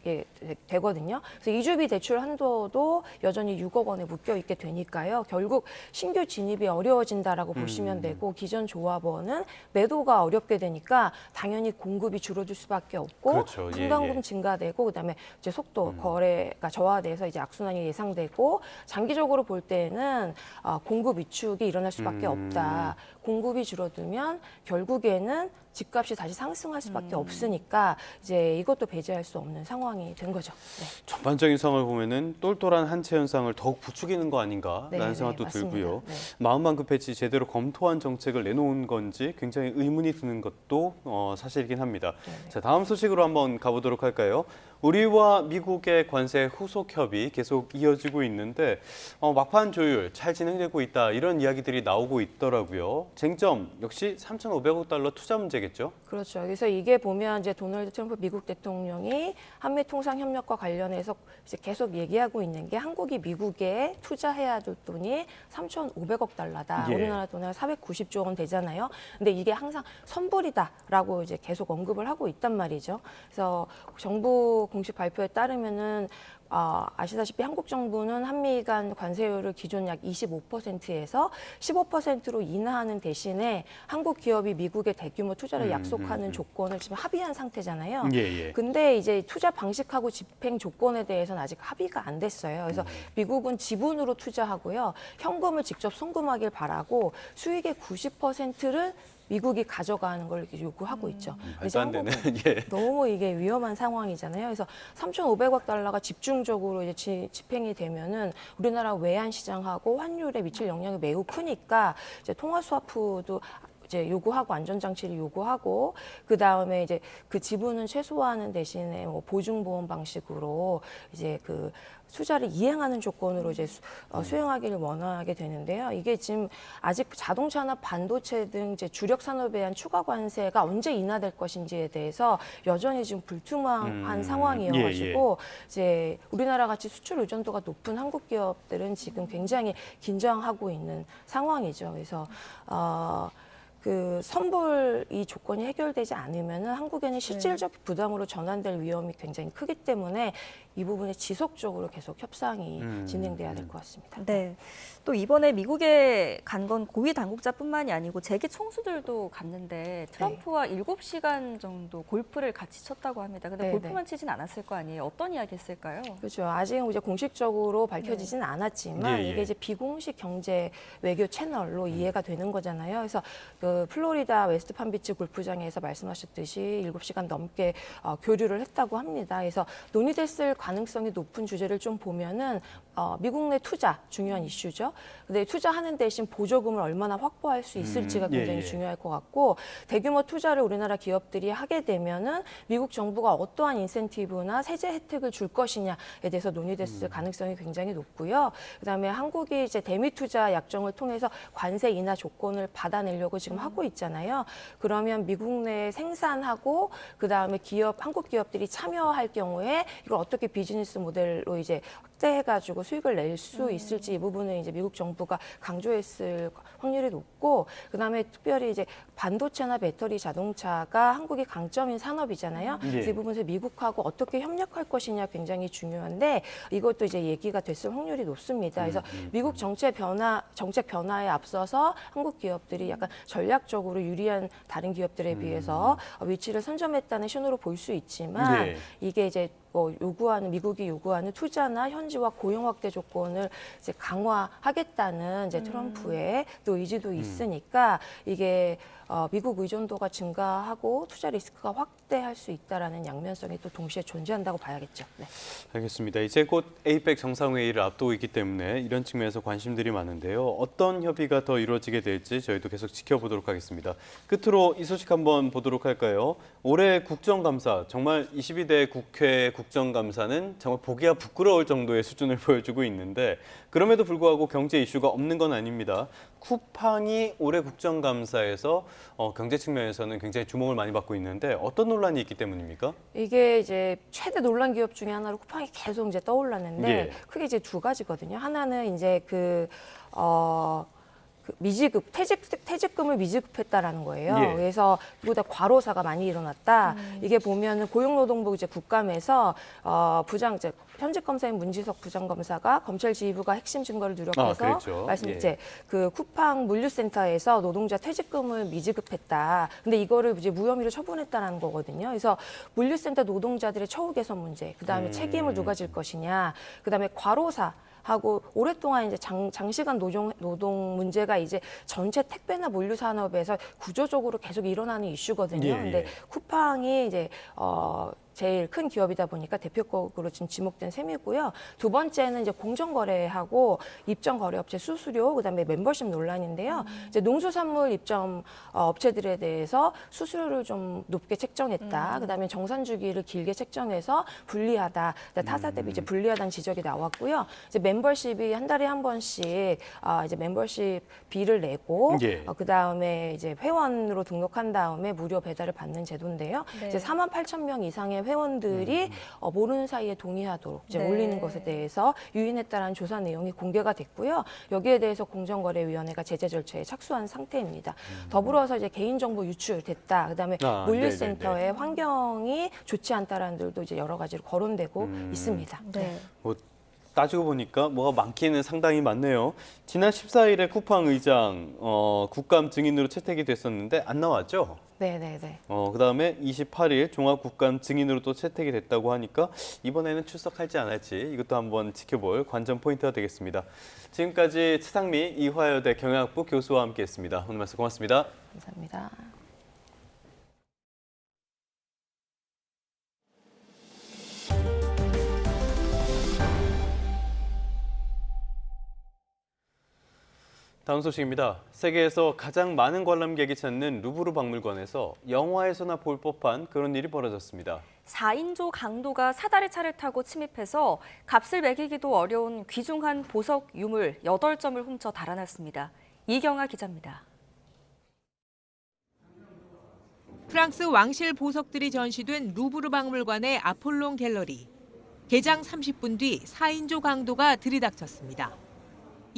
되거든요. 그래서 이주비 대출 한도도 여전히 6억 원에 묶여 있게 되니까요. 결국 신규 진입이 어려워진다라고 보시면 되고 기존 조합원은 매도가 어렵게 되니까 당연히 공급이 줄어들 수밖에 없고 그렇죠. 예, 분담금 예. 증가되고 그다음에 이제 속도 거래가 저하돼서 이제 악순환이 예상되고 장기적으로 볼 때는 공급 위축이 일어날 수밖에 없다. 공급이 줄어들면 결국에는 집값이 다시 상승할 수밖에 없으니까 이제 이것도 배제할 수 없는 상황이 된 거죠. 네. 전반적인 상황을 보면은 똘똘한 한채 현상을 더욱 부추기는 거 아닌가라는 네, 생각도 맞습니다. 들고요. 네. 마음만 급했지 제대로 검토한 정책을 내놓은 건지 굉장히 의문이 드는 것도 사실이긴 합니다. 네. 자, 다음 소식으로 한번 가보도록 할까요? 우리와 미국의 관세 후속 협의 계속 이어지고 있는데 막판 조율 잘 진행되고 있다 이런 이야기들이 나오고 있더라고요. 쟁점 역시 3,500억 달러 투자 문제겠죠? 그렇죠. 그래서 이게 보면 이제 도널드 트럼프 미국 대통령이 한미 통상 협력과 관련해서 이제 계속 얘기하고 있는 게 한국이 미국에 투자해야 될 돈이 3,500억 달러다. 예. 우리나라 돈으로 490조 원 되잖아요. 근데 이게 항상 선불이다라고 이제 계속 언급을 하고 있단 말이죠. 그래서 정부 공식 발표에 따르면은 아시다시피 한국 정부는 한미 간 관세율을 기존 약 25%에서 15%로 인하하는 대신에 한국 기업이 미국의 대규모 투자를 약속하는 조건을 지금 합의한 상태잖아요. 예. 근데 이제 투자 방식하고 집행 조건에 대해서는 아직 합의가 안 됐어요. 그래서 미국은 지분으로 투자하고요. 현금을 직접 송금하길 바라고 수익의 90%를 미국이 가져가는 걸 이렇게 요구하고 있죠. 말도 안 되는. 예. 너무 이게 위험한 상황이잖아요. 그래서 3,500억 달러가 집중적으로 이제 집행이 되면은 우리나라 외환 시장하고 환율에 미칠 영향이 매우 크니까 이제 통화 스와프도 이제 요구하고 안전장치를 요구하고 그 다음에 이제 그 지분은 최소화하는 대신에 뭐 보증보험 방식으로 이제 그 투자를 이행하는 조건으로 이제 수행하기를 원하게 되는데요. 이게 지금 아직 자동차나 반도체 등 이제 주력 산업에 대한 추가 관세가 언제 인하될 것인지에 대해서 여전히 지금 불투명한 상황이어가지고 이제 우리나라 같이 수출 의존도가 높은 한국 기업들은 지금 굉장히 긴장하고 있는 상황이죠. 그래서 그 선불 이 조건이 해결되지 않으면은 한국에는 실질적 부담으로 전환될 위험이 굉장히 크기 때문에 이 부분에 지속적으로 계속 협상이 진행돼야 될 것 같습니다. 네. 또 이번에 미국에 간 건 고위 당국자뿐만이 아니고 재계 총수들도 갔는데 트럼프와 7시간 정도 골프를 같이 쳤다고 합니다. 근데 골프만 치진 않았을 거 아니에요. 어떤 이야기 했을까요? 그렇죠. 아직은 이제 공식적으로 밝혀지진 않았지만 이게 이제 비공식 경제 외교 채널로 이해가 되는 거잖아요. 그래서 그 플로리다 웨스트팜비치 골프장에서 말씀하셨듯이 7시간 넘게 교류를 했다고 합니다. 그래서 논의됐을 가능성이 높은 주제를 좀 보면은 미국 내 투자 중요한 이슈죠. 근데 투자하는 대신 보조금을 얼마나 확보할 수 있을지가 굉장히 중요할 것 같고 대규모 투자를 우리나라 기업들이 하게 되면은 미국 정부가 어떠한 인센티브나 세제 혜택을 줄 것이냐에 대해서 논의됐을 가능성이 굉장히 높고요. 그다음에 한국이 이제 대미 투자 약정을 통해서 관세 인하 조건을 받아내려고 지금 하고 있잖아요. 그러면 미국 내 생산하고 그다음에 한국 기업들이 참여할 경우에 이걸 어떻게 비즈니스 모델로 이제 확대해가지고 수익을 낼 수 있을지 이 부분은 이제 미국 정부가 강조했을 확률이 높고 그다음에 특별히 이제 반도체나 배터리 자동차가 한국의 강점인 산업이잖아요. 그래서 이 부분에서 미국하고 어떻게 협력할 것이냐 굉장히 중요한데 이것도 이제 얘기가 됐을 확률이 높습니다. 그래서 미국 정책 변화에 앞서서 한국 기업들이 약간 전략적으로 유리한 다른 기업들에 비해서 위치를 선점했다는 신호로 볼 수 있지만 이게 이제 미국이 요구하는 투자나 현지화 고용 확대 조건을 이제 강화하겠다는 이제 트럼프의 또 의지도 있으니까 이게 미국 의존도가 증가하고 투자 리스크가 확대할 수 있다라는 양면성이 또 동시에 존재한다고 봐야겠죠. 네. 알겠습니다. 이제 곧 APEC 정상회의를 앞두고 있기 때문에 이런 측면에서 관심들이 많은데요. 어떤 협의가 더 이루어지게 될지 저희도 계속 지켜보도록 하겠습니다. 끝으로 이 소식 한번 보도록 할까요? 올해 국정감사, 정말 22대 국회 국정감사는 정말 보기가 부끄러울 정도의 수준을 보여주고 있는데 그럼에도 불구하고 경제 이슈가 없는 건 아닙니다. 쿠팡이 올해 국정감사에서 경제 측면에서는 굉장히 주목을 많이 받고 있는데 어떤 논란이 있기 때문입니까? 이게 이제 최대 논란 기업 중에 하나로 쿠팡이 계속 이제 떠올랐는데 크게 이제 두 가지거든요. 하나는 이제 미지급, 퇴직금을 미지급했다라는 거예요. 그래서 이보다 과로사가 많이 일어났다. 이게 보면은 고용노동부 이제 국감에서 현직 검사인 문지석 부장검사가 검찰 지휘부가 핵심 증거를 누력해서 그 쿠팡 물류센터에서 노동자 퇴직금을 미지급했다. 근데 이거를 이제 무혐의로 처분했다라는 거거든요. 그래서 물류센터 노동자들의 처우 개선 문제, 그다음에 책임을 누가 질 것이냐, 그다음에 과로사. 하고 오랫동안 이제 장시간 노동 문제가 이제 전체 택배나 물류 산업에서 구조적으로 계속 일어나는 이슈거든요. 근데 쿠팡이 이제 제일 큰 기업이다 보니까 대표격으로 지금 지목된 셈이고요. 두 번째는 이제 공정거래하고 입점거래업체 수수료, 그다음에 멤버십 논란인데요. 이제 농수산물 입점 업체들에 대해서 수수료를 좀 높게 책정했다. 그다음에 정산 주기를 길게 책정해서 불리하다. 타사 대비 이제 불리하다는 지적이 나왔고요. 이제 멤버십이 한 달에 한 번씩 이제 멤버십 비를 내고 그다음에 이제 회원으로 등록한 다음에 무료 배달을 받는 제도인데요. 이제 48,000명 이상의 회원들이 모르는 사이에 동의하도록 이제 올리는 것에 대해서 유인했다라는 조사 내용이 공개가 됐고요. 여기에 대해서 공정거래위원회가 제재 절차에 착수한 상태입니다. 더불어서 이제 개인정보 유출됐다. 그다음에 물류센터의 환경이 좋지 않다라는 들도 이제 여러 가지로 거론되고 있습니다. 따지고 보니까 뭐가 많기는 상당히 많네요. 지난 14일에 쿠팡 의장 국감 증인으로 채택이 됐었는데 안 나왔죠? 네네네. 그다음에 28일 종합 국감 증인으로 또 채택이 됐다고 하니까 이번에는 출석할지 안 할지 이것도 한번 지켜볼 관전 포인트가 되겠습니다. 지금까지 최상미 이화여대 경영학부 교수와 함께했습니다. 오늘 말씀 고맙습니다. 감사합니다. 다음 소식입니다. 세계에서 가장 많은 관람객이 찾는 루브르 박물관에서 영화에서나 볼 법한 그런 일이 벌어졌습니다. 4인조 강도가 사다리 차를 타고 침입해서 값을 매기기도 어려운 귀중한 보석 유물 8점을 훔쳐 달아났습니다. 이경아 기자입니다. 프랑스 왕실 보석들이 전시된 루브르 박물관의 아폴론 갤러리. 개장 30분 뒤 4인조 강도가 들이닥쳤습니다.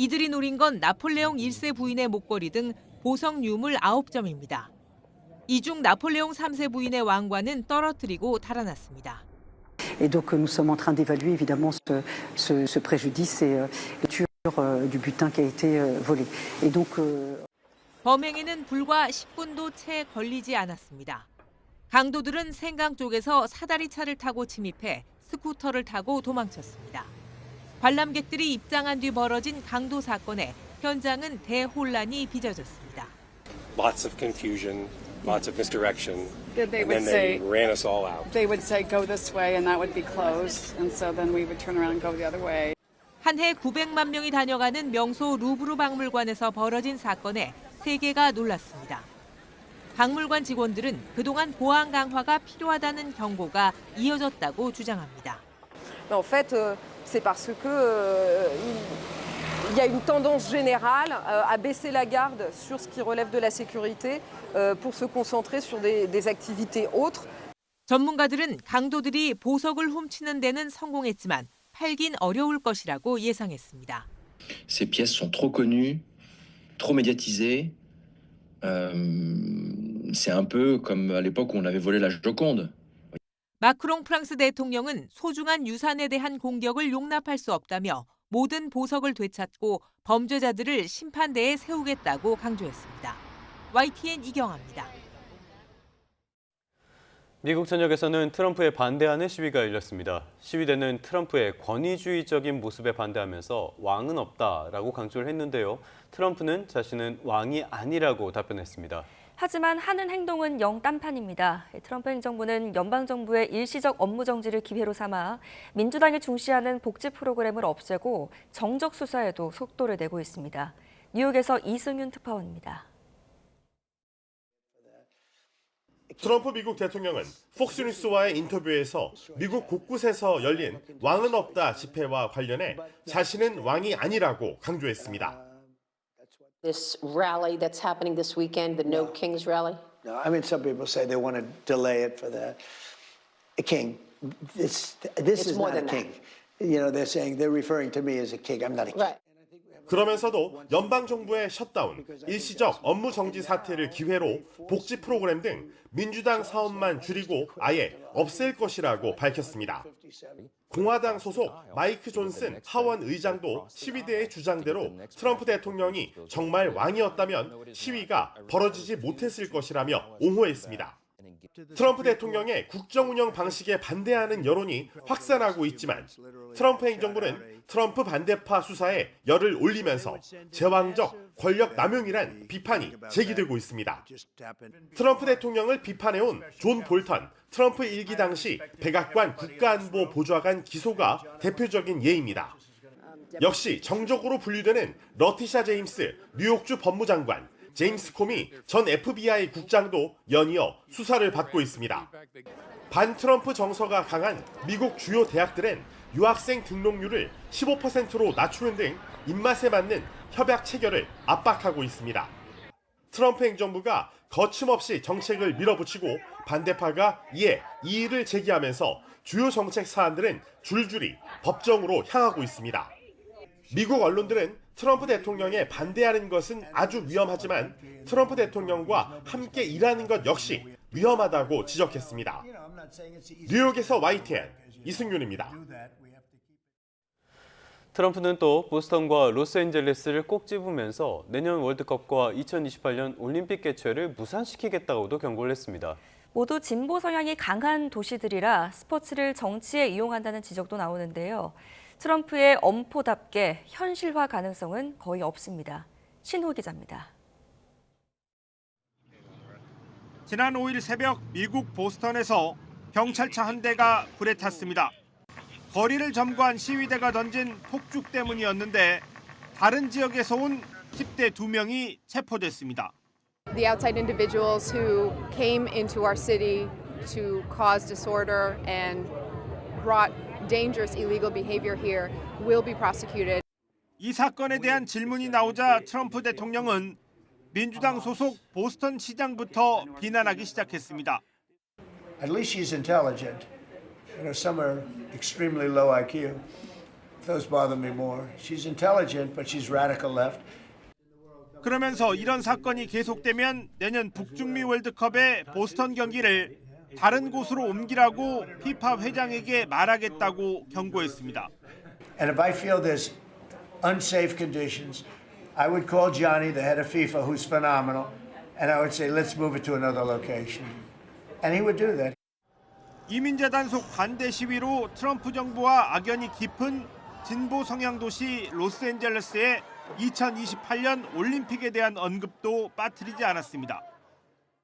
이들이 노린 건 나폴레옹 1세 부인의 목걸이 등 보석 유물 9점입니다. 이 중 나폴레옹 3세 부인의 왕관은 떨어뜨리고 달아났습니다. Et donc nous sommes en train d'évaluer évidemment ce préjudice et du butin qui a été volé. Et donc 범행에는 불과 10분도 채 걸리지 않았습니다. 강도들은 생강 쪽에서 사다리 차를 타고 침입해 스쿠터를 타고 도망쳤습니다. 관람객들이 입장한 뒤 벌어진 강도 사건에 현장은 대혼란이 빚어졌습니다. Lots of confusion, lots of misdirection, They and would then they say ran us all out. They would say go this way and that would be closed, and so then we would turn around and go the other way. 한 해 900만 명이 다녀가는 명소 루브르 박물관에서 벌어진 사건에 세계가 놀랐습니다. 박물관 직원들은 그동안 보안 강화가 필요하다는 경고가 이어졌다고 주장합니다. En fait, c'est parce que il y a une tendance générale à baisser la garde sur ce qui relève de la sécurité pour se concentrer sur des activités autres. 전문가들은 강도들이 보석을 훔치는 데는 성공했지만 팔긴 어려울 것이라고 예상했습니다. Ces pièces sont trop connues, trop médiatisées. C'est un peu comme à l'époque où on avait volé la Joconde. 마크롱 프랑스 대통령은 소중한 유산에 대한 공격을 용납할 수 없다며 모든 보석을 되찾고 범죄자들을 심판대에 세우겠다고 강조했습니다. YTN 이경아입니다. 미국 전역에서는 트럼프에 반대하는 시위가 열렸습니다. 시위대는 트럼프의 권위주의적인 모습에 반대하면서 왕은 없다라고 강조를 했는데요. 트럼프는 자신은 왕이 아니라고 답변했습니다. 하지만 하는 행동은 영 딴판입니다. 트럼프 행정부는 연방정부의 일시적 업무 정지를 기회로 삼아 민주당이 중시하는 복지 프로그램을 없애고 정적 수사에도 속도를 내고 있습니다. 뉴욕에서 이승윤 특파원입니다. 트럼프 미국 대통령은 폭스뉴스와의 인터뷰에서 미국 곳곳에서 열린 왕은 없다 집회와 관련해 자신은 왕이 아니라고 강조했습니다. This rally that's happening this weekend, the No Kings rally? No, I mean, some people say they want to delay it for the king. This is more not a than king. You know, they're referring to me as a king. I'm not a king. Right. 그러면서도 연방정부의 셧다운, 일시적 업무 정지 사태를 기회로 복지 프로그램 등 민주당 사업만 줄이고 아예 없앨 것이라고 밝혔습니다. 공화당 소속 마이크 존슨 하원 의장도 시위대의 주장대로 트럼프 대통령이 정말 왕이었다면 시위가 벌어지지 못했을 것이라며 옹호했습니다. 트럼프 대통령의 국정 운영 방식에 반대하는 여론이 확산하고 있지만 트럼프 행정부는 트럼프 반대파 수사에 열을 올리면서 제왕적 권력 남용이란 비판이 제기되고 있습니다. 트럼프 대통령을 비판해온 존 볼턴 트럼프 일기 당시 백악관 국가안보 보좌관 기소가 대표적인 예입니다. 역시 정적으로 분류되는 러티샤 제임스 뉴욕주 법무장관, 제임스 코미 전 FBI 국장도 연이어 수사를 받고 있습니다. 반트럼프 정서가 강한 미국 주요 대학들은 유학생 등록률을 15%로 낮추는 등 입맛에 맞는 협약 체결을 압박하고 있습니다. 트럼프 행정부가 거침없이 정책을 밀어붙이고 반대파가 이에 이의를 제기하면서 주요 정책 사안들은 줄줄이 법정으로 향하고 있습니다. 미국 언론들은 트럼프 대통령에 반대하는 것은 아주 위험하지만 트럼프 대통령과 함께 일하는 것 역시 위험하다고 지적했습니다. 뉴욕에서 YTN 이승윤입니다. 트럼프는 또 보스턴과 로스앤젤레스를 꼭 집으면서 내년 월드컵과 2028년 올림픽 개최를 무산시키겠다고도 경고를 했습니다. 모두 진보 성향이 강한 도시들이라 스포츠를 정치에 이용한다는 지적도 나오는데요. 트럼프의 엄포답게 현실화 가능성은 거의 없습니다. 신호 기자입니다. 지난 5일 새벽 미국 보스턴에서 경찰차 한 대가 불에 탔습니다. 거리를 점거한 시위대가 던진 폭죽 때문이었는데 다른 지역에서 온 10대 2명이 체포됐습니다. The outside individuals who came into our city to cause disorder and brought dangerous illegal behavior here will be prosecuted. 이 사건에 대한 질문이 나오자 트럼프 대통령은 민주당 소속 보스턴 시장부터 비난하기 시작했습니다. At least she's intelligent. You know, some are extremely low IQ. Those bother me more. She's intelligent, but she's radical left. 그러면서 이런 사건이 계속되면 내년 북중미 월드컵의 보스턴 경기를 다른 곳으로 옮기라고 피파 회장에게 말하겠다고 경고했습니다. And if I feel there's unsafe conditions, I would call Gianni, the head of FIFA, who's phenomenal, and I would say, let's move it to another location. And he would do that. 이민자 단속 반대 시위로 트럼프 정부와 악연이 깊은 진보 성향 도시 로스앤젤레스의 2028년 올림픽에 대한 언급도 빠뜨리지 않았습니다.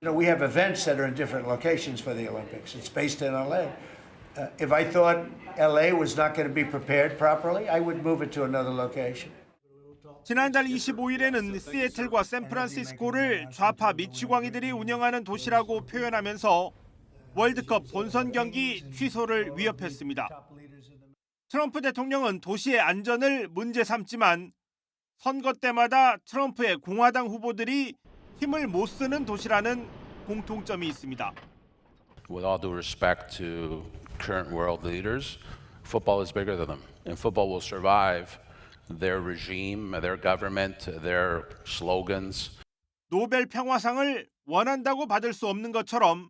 You know, we have events that are in different locations for the Olympics. It's based in LA. If I thought LA was not going to be prepared properly, I would move it to another location. 지난달 25일에는 시애틀과 샌프란시스코를 좌파 미취광이들이 운영하는 도시라고 표현하면서 월드컵 본선 경기 취소를 위협했습니다. 트럼프 대통령은 도시의 안전을 문제 삼지만 선거 때마다 트럼프의 공화당 후보들이 힘을 못 쓰는 도시라는 공통점이 있습니다. With all due respect to current world leaders, football is bigger than them, and football will survive their regime, their government, their slogans. 노벨 평화상을 원한다고 받을 수 없는 것처럼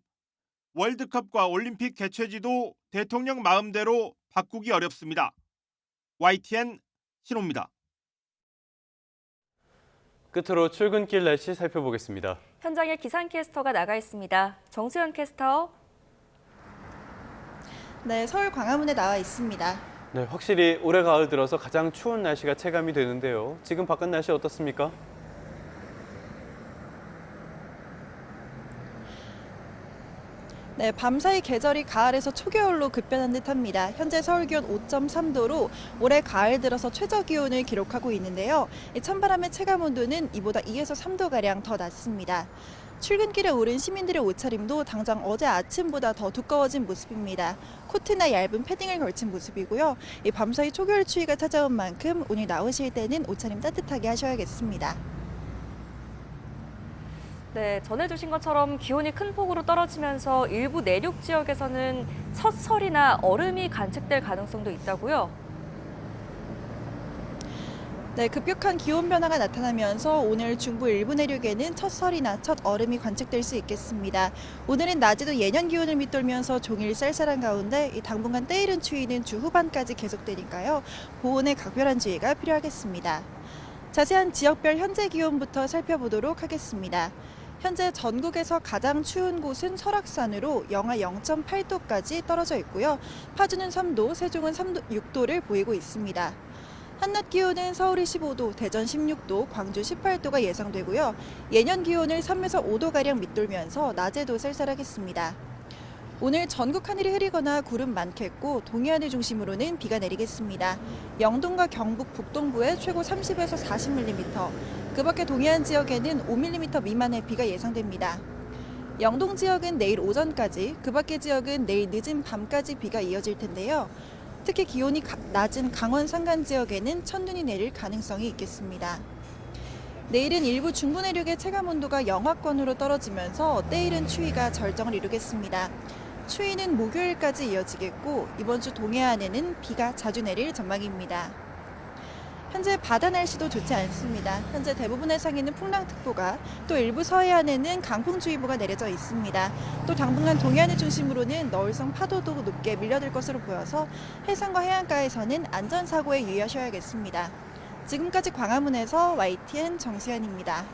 월드컵과 올림픽 개최지도 대통령 마음대로 바꾸기 어렵습니다. YTN 신호입니다. 끝으로 출근길 날씨 살펴보겠습니다. 현장에 기상캐스터가 나가 있습니다. 정수현 캐스터. 네, 서울 광화문에 나와 있습니다. 네, 확실히 올해 가을 들어서 가장 추운 날씨가 체감이 되는데요. 지금 바깥 날씨 어떻습니까? 네, 밤사이 계절이 가을에서 초겨울로 급변한 듯합니다. 현재 서울 기온 5.3도로 올해 가을 들어서 최저 기온을 기록하고 있는데요. 찬바람의 체감 온도는 이보다 2에서 3도가량 더 낮습니다. 출근길에 오른 시민들의 옷차림도 당장 어제 아침보다 더 두꺼워진 모습입니다. 코트나 얇은 패딩을 걸친 모습이고요. 이 밤사이 초겨울 추위가 찾아온 만큼 오늘 나오실 때는 옷차림 따뜻하게 하셔야겠습니다. 네, 전해주신 것처럼 기온이 큰 폭으로 떨어지면서 일부 내륙 지역에서는 첫설이나 얼음이 관측될 가능성도 있다고요? 네, 급격한 기온 변화가 나타나면서 오늘 중부 일부 내륙에는 첫설이나 첫 얼음이 관측될 수 있겠습니다. 오늘은 낮에도 예년 기온을 밑돌면서 종일 쌀쌀한 가운데 당분간 때이른 추위는 주 후반까지 계속되니까요. 보온에 각별한 주의가 필요하겠습니다. 자세한 지역별 현재 기온부터 살펴보도록 하겠습니다. 현재 전국에서 가장 추운 곳은 설악산으로 영하 0.8도까지 떨어져 있고요. 파주는 3도, 세종은 6도를 보이고 있습니다. 한낮 기온은 서울이 15도, 대전 16도, 광주 18도가 예상되고요. 예년 기온을 3에서 5도가량 밑돌면서 낮에도 쌀쌀하겠습니다. 오늘 전국 하늘이 흐리거나 구름 많겠고 동해안을 중심으로는 비가 내리겠습니다. 영동과 경북 북동부에 최고 30에서 40mm, 그 밖에 동해안 지역에는 5mm 미만의 비가 예상됩니다. 영동 지역은 내일 오전까지, 그 밖의 지역은 내일 늦은 밤까지 비가 이어질 텐데요. 특히 기온이 낮은 강원 산간 지역에는 첫눈이 내릴 가능성이 있겠습니다. 내일은 일부 중부 내륙의 체감 온도가 영하권으로 떨어지면서 때이른 추위가 절정을 이루겠습니다. 추위는 목요일까지 이어지겠고 이번 주 동해안에는 비가 자주 내릴 전망입니다. 현재 바다 날씨도 좋지 않습니다. 현재 대부분 해상에는 풍랑특보가, 또 일부 서해안에는 강풍주의보가 내려져 있습니다. 또 당분간 동해안을 중심으로는 너울성 파도도 높게 밀려들 것으로 보여서 해상과 해안가에서는 안전사고에 유의하셔야겠습니다. 지금까지 광화문에서 YTN 정수현입니다.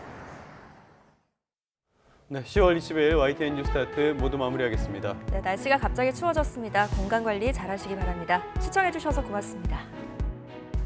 네, 10월 20일 YTN 뉴스타트 모두 마무리하겠습니다. 네, 날씨가 갑자기 추워졌습니다. 건강관리 잘하시기 바랍니다. 시청해주셔서 고맙습니다.